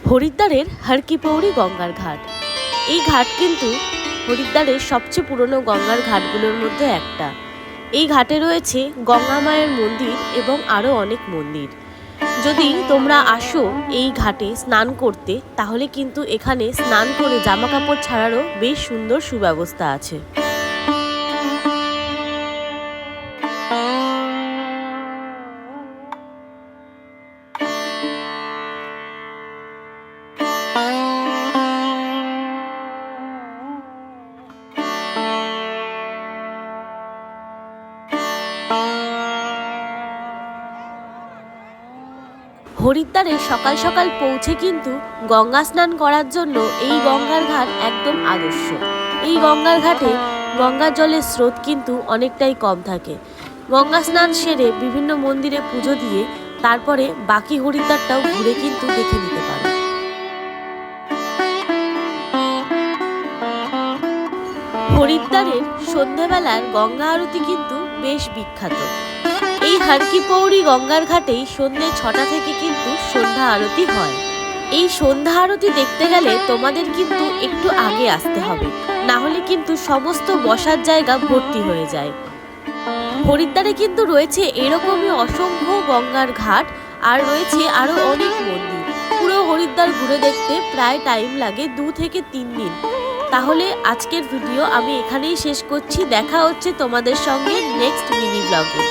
হরিদ্বারের হর কি পৌড়ি গঙ্গার ঘাট। এই ঘাট কিন্তু হরিদ্বারের সবচেয়ে পুরনো গঙ্গার ঘাটগুলোর মধ্যে একটা। এই ঘাটে রয়েছে গঙ্গা মায়ের মন্দির এবং আরও অনেক মন্দির। যদি তোমরা আসো এই ঘাটে স্নান করতে, তাহলে কিন্তু এখানে স্নান করে জামা কাপড় ছাড়ারও বেশ সুন্দর সুব্যবস্থা আছে। হরিদ্বারে সকাল সকাল পৌঁছে কিন্তু গঙ্গা স্নান করার জন্য এই গঙ্গার ঘাট একদম আদর্শ। এই গঙ্গার ঘাটে গঙ্গার জলের স্রোত কিন্তু অনেকটাই কম থাকে। গঙ্গা স্নান সেরে বিভিন্ন মন্দিরে পুজো দিয়ে তারপরে বাকি হরিদ্বারটাও ঘুরে কিন্তু দেখে নিতে পারো। হরিদ্বারের সন্ধ্যাবেলার গঙ্গা আরতি কিন্তু বেশ বিখ্যাত। এই হর কি পৌড়ি গঙ্গার ঘাটেই সন্ধ্যে 6টা থেকে কিন্তু সন্ধ্যা আরতি হয়। এই সন্ধ্যা আরতি দেখতে গেলে তোমাদের কিন্তু একটু আগে আসতে হবে, না হলে কিন্তু সমস্ত বসার জায়গা ভর্তি হয়ে যায়। হরিদ্বারে কিন্তু রয়েছে এরকমই অসংখ্য গঙ্গার ঘাট, আর রয়েছে আরো অনেক মন্দির। পুরো হরিদ্বার ঘুরে দেখতে প্রায় টাইম লাগে 2 থেকে 3 দিন। তাহলে আজকের ভিডিও আমি এখানেই শেষ করছি। দেখা হচ্ছে তোমাদের সঙ্গে নেক্সট মিনি ব্লগে।